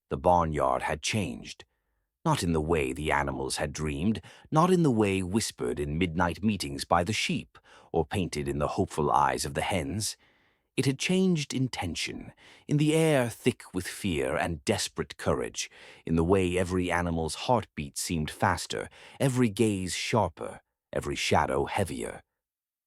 The barnyard had changed. Not in the way the animals had dreamed, not in the way whispered in midnight meetings by the sheep, or painted in the hopeful eyes of the hens. It had changed in tension, in the air thick with fear and desperate courage, in the way every animal's heartbeat seemed faster, every gaze sharper, every shadow heavier.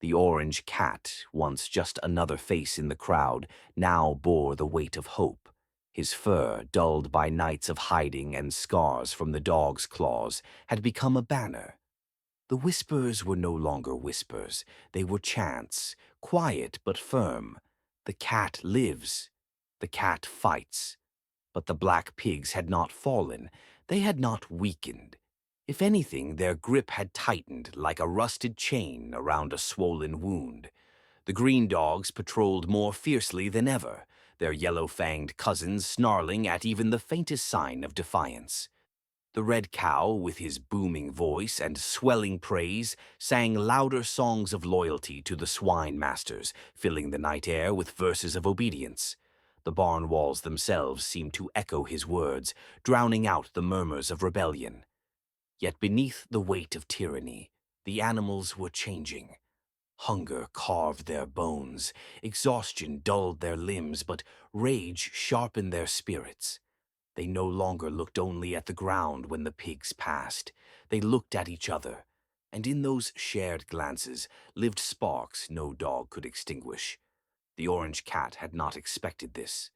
The orange cat, once just another face in the crowd, now bore the weight of hope. His fur, dulled by nights of hiding and scars from the dog's claws, had become a banner. The whispers were no longer whispers. They were chants, quiet but firm. The cat lives. The cat fights. But the black pigs had not fallen. They had not weakened. If anything, their grip had tightened like a rusted chain around a swollen wound. The green dogs patrolled more fiercely than ever, their yellow-fanged cousins snarling at even the faintest sign of defiance. The red cow, with his booming voice and swelling praise, sang louder songs of loyalty to the swine masters, filling the night air with verses of obedience. The barn walls themselves seemed to echo his words, drowning out the murmurs of rebellion. Yet beneath the weight of tyranny, the animals were changing. Hunger carved their bones, exhaustion dulled their limbs, but rage sharpened their spirits. They no longer looked only at the ground when the pigs passed. They looked at each other, and in those shared glances lived sparks no dog could extinguish. The orange cat had not expected this.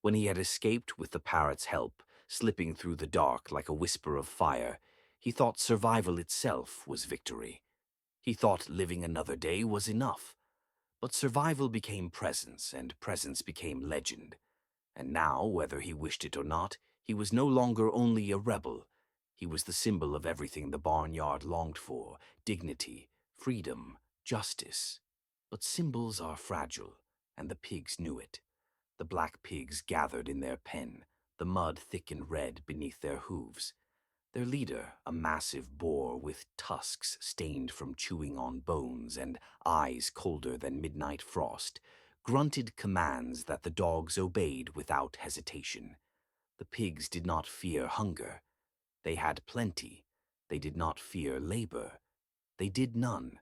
When he had escaped with the parrot's help, slipping through the dark like a whisper of fire, he thought survival itself was victory. He thought living another day was enough. But survival became presence, and presence became legend. And now, whether he wished it or not, he was no longer only a rebel. He was the symbol of everything the barnyard longed for: dignity, freedom, justice. But symbols are fragile, and the pigs knew it. The black pigs gathered in their pen, the mud thick and red beneath their hooves. Their leader, a massive boar with tusks stained from chewing on bones and eyes colder than midnight frost, grunted commands that the dogs obeyed without hesitation. The pigs did not fear hunger. They had plenty. They did not fear labor. They did none.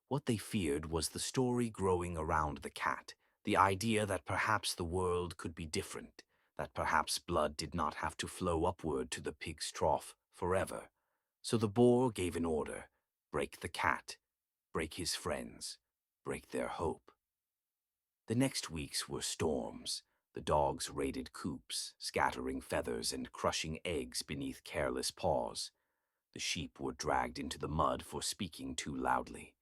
What they feared was the story growing around the cat, the idea that perhaps the world could be different, that perhaps blood did not have to flow upward to the pig's trough forever. So the boar gave an order: break the cat, break his friends, break their hope. The next weeks were storms. The dogs raided coops, scattering feathers and crushing eggs beneath careless paws. The sheep were dragged into the mud for speaking too loudly.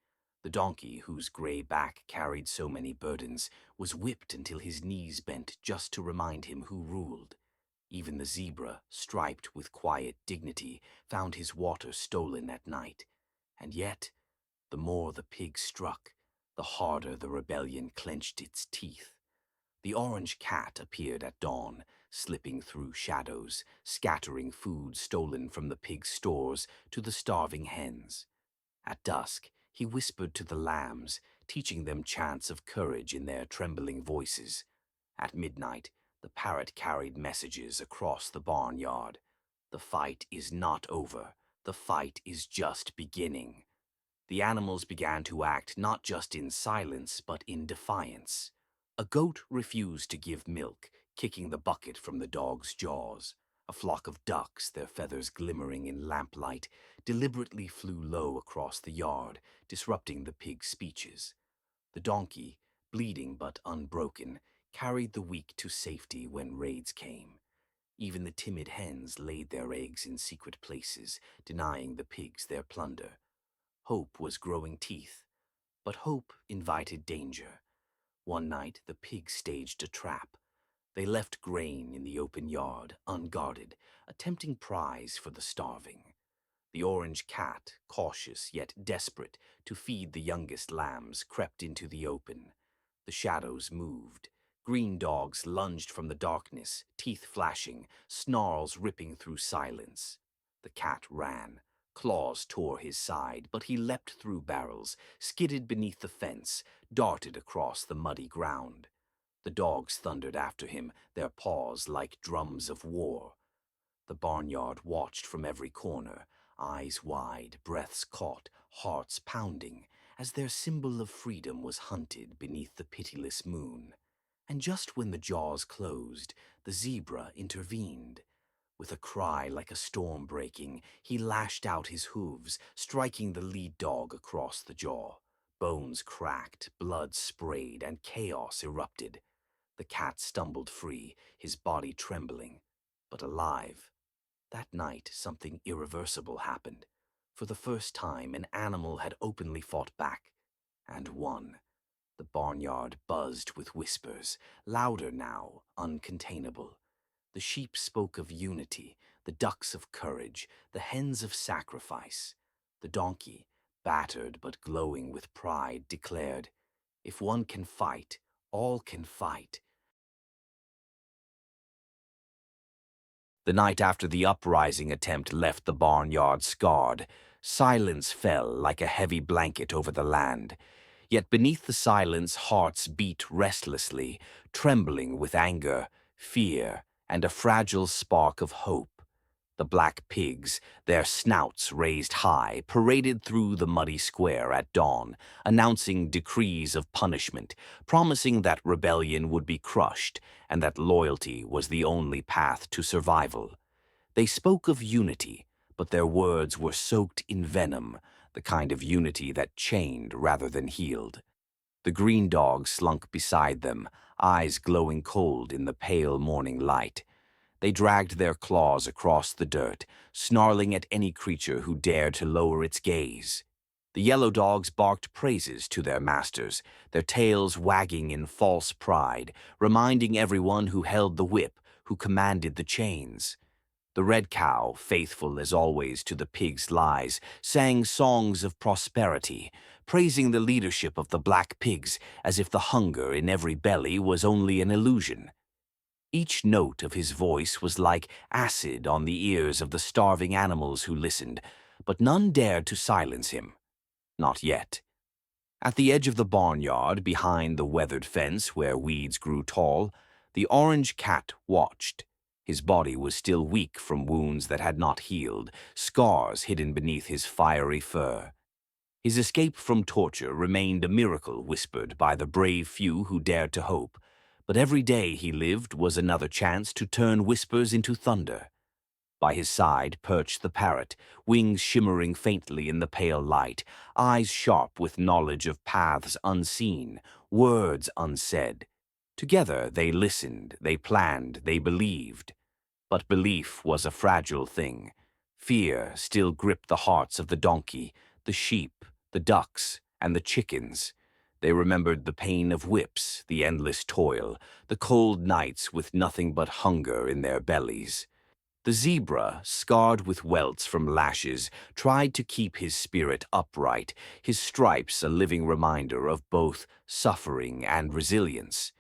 The donkey, whose gray back carried so many burdens, was whipped until his knees bent just to remind him who ruled. Even the zebra, striped with quiet dignity, found his water stolen at night. And yet, the more the pig struck, the harder the rebellion clenched its teeth. The orange cat appeared at dawn, slipping through shadows, scattering food stolen from the pig's stores to the starving hens. At dusk, he whispered to the lambs, teaching them chants of courage in their trembling voices. At midnight, the parrot carried messages across the barnyard. The fight is not over. The fight is just beginning. The animals began to act not just in silence, but in defiance. A goat refused to give milk, kicking the bucket from the dog's jaws. A flock of ducks, their feathers glimmering in lamplight, deliberately flew low across the yard, disrupting the pig's speeches. The donkey, bleeding but unbroken, carried the weak to safety when raids came. Even the timid hens laid their eggs in secret places, denying the pigs their plunder. Hope was growing teeth, but hope invited danger. One night, the pigs staged a trap. They left grain in the open yard, unguarded, a tempting prize for the starving. The orange cat, cautious yet desperate to feed the youngest lambs, crept into the open. The shadows moved. Green dogs lunged from the darkness, teeth flashing, snarls ripping through silence. The cat ran. Claws tore his side, but he leapt through barrels, skidded beneath the fence, darted across the muddy ground. The dogs thundered after him, their paws like drums of war. The barnyard watched from every corner, eyes wide, breaths caught, hearts pounding, as their symbol of freedom was hunted beneath the pitiless moon. And just when the jaws closed, the zebra intervened. With a cry like a storm breaking, he lashed out his hooves, striking the lead dog across the jaw. Bones cracked, blood sprayed, and chaos erupted. The cat stumbled free, his body trembling, but alive. That night, something irreversible happened. For the first time, an animal had openly fought back, and won. The barnyard buzzed with whispers, louder now, uncontainable. The sheep spoke of unity, the ducks of courage, the hens of sacrifice. The donkey, battered but glowing with pride, declared, "If one can fight, all can fight." The night after the uprising attempt left the barnyard scarred, silence fell like a heavy blanket over the land. Yet beneath the silence, hearts beat restlessly, trembling with anger, fear, and a fragile spark of hope. The black pigs, their snouts raised high, paraded through the muddy square at dawn, announcing decrees of punishment, promising that rebellion would be crushed and that loyalty was the only path to survival. They spoke of unity, but their words were soaked in venom, the kind of unity that chained rather than healed. The green dog slunk beside them, eyes glowing cold in the pale morning light. They dragged their claws across the dirt, snarling at any creature who dared to lower its gaze. The yellow dogs barked praises to their masters, their tails wagging in false pride, reminding everyone who held the whip, who commanded the chains. The red cow, faithful as always to the pig's lies, sang songs of prosperity, praising the leadership of the black pigs as if the hunger in every belly was only an illusion. Each note of his voice was like acid on the ears of the starving animals who listened, but none dared to silence him. Not yet. At the edge of the barnyard, behind the weathered fence where weeds grew tall, the orange cat watched. His body was still weak from wounds that had not healed, scars hidden beneath his fiery fur. His escape from torture remained a miracle whispered by the brave few who dared to hope. But every day he lived was another chance to turn whispers into thunder. By his side perched the parrot, wings shimmering faintly in the pale light, eyes sharp with knowledge of paths unseen, words unsaid. Together they listened, they planned, they believed. But belief was a fragile thing. Fear still gripped the hearts of the donkey, the sheep, the ducks, and the chickens. They remembered the pain of whips, the endless toil, the cold nights with nothing but hunger in their bellies. The zebra, scarred with welts from lashes, tried to keep his spirit upright, his stripes a living reminder of both suffering and resilience.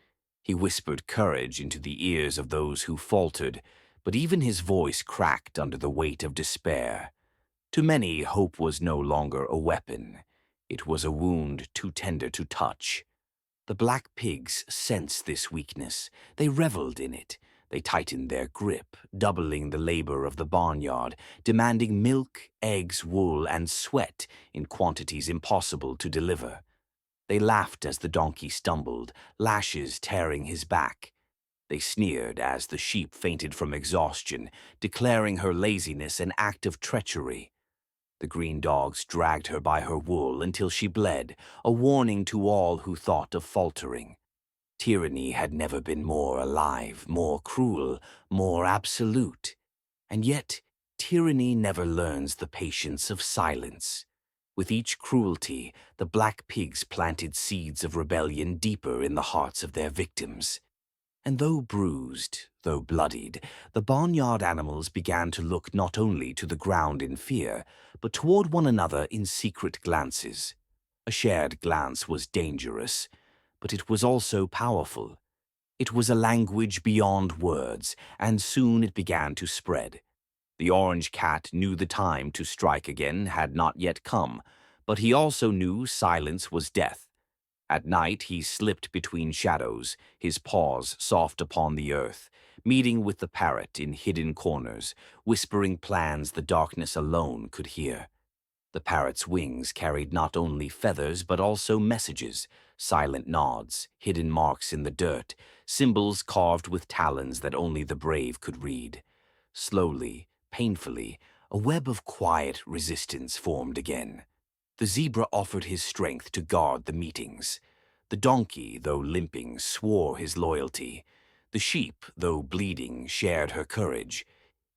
He whispered courage into the ears of those who faltered, but even his voice cracked under the weight of despair. To many, hope was no longer a weapon. It was a wound too tender to touch. The black pigs sensed this weakness. They reveled in it. They tightened their grip, doubling the labor of the barnyard, demanding milk, eggs, wool, and sweat in quantities impossible to deliver. They laughed as the donkey stumbled, lashes tearing his back. They sneered as the sheep fainted from exhaustion, declaring her laziness an act of treachery. The green dogs dragged her by her wool until she bled, a warning to all who thought of faltering. Tyranny had never been more alive, more cruel, more absolute. And yet, tyranny never learns the patience of silence. With each cruelty, the black pigs planted seeds of rebellion deeper in the hearts of their victims. And though bruised, though bloodied, the barnyard animals began to look not only to the ground in fear, but toward one another in secret glances. A shared glance was dangerous, but it was also powerful. It was a language beyond words, and soon it began to spread. The orange cat knew the time to strike again had not yet come, but he also knew silence was death. At night he slipped between shadows, his paws soft upon the earth, meeting with the parrot in hidden corners, whispering plans the darkness alone could hear. The parrot's wings carried not only feathers but also messages, silent nods, hidden marks in the dirt, symbols carved with talons that only the brave could read. Slowly, painfully, a web of quiet resistance formed again. The zebra offered his strength to guard the meetings. The donkey, though limping, swore his loyalty. The sheep, though bleeding, shared her courage.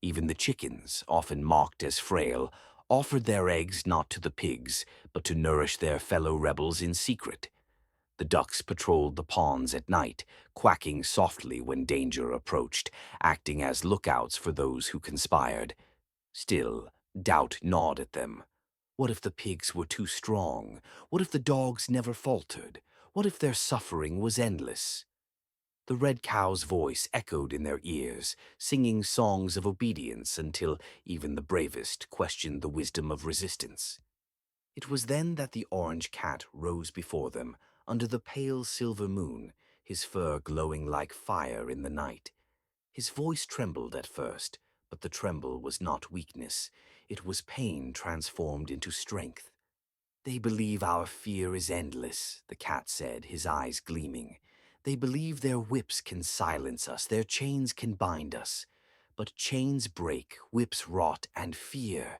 Even the chickens, often mocked as frail, offered their eggs not to the pigs, but to nourish their fellow rebels in secret. The ducks patrolled the ponds at night, quacking softly when danger approached, acting as lookouts for those who conspired. Still, doubt gnawed at them. What if the pigs were too strong? What if the dogs never faltered? What if their suffering was endless? The red cow's voice echoed in their ears, singing songs of obedience until even the bravest questioned the wisdom of resistance. It was then that the orange cat rose before them, under the pale silver moon, his fur glowing like fire in the night. His voice trembled at first, but the tremble was not weakness. It was pain transformed into strength. "They believe our fear is endless," the cat said, his eyes gleaming. "They believe their whips can silence us, their chains can bind us. But chains break, whips rot, and fear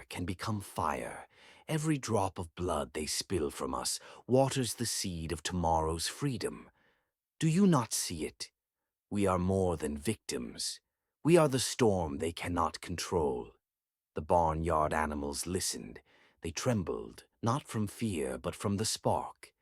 can become fire. Every drop of blood they spill from us waters the seed of tomorrow's freedom. Do you not see it? We are more than victims. We are the storm they cannot control." The barnyard animals listened. They trembled, not from fear, but from the spark.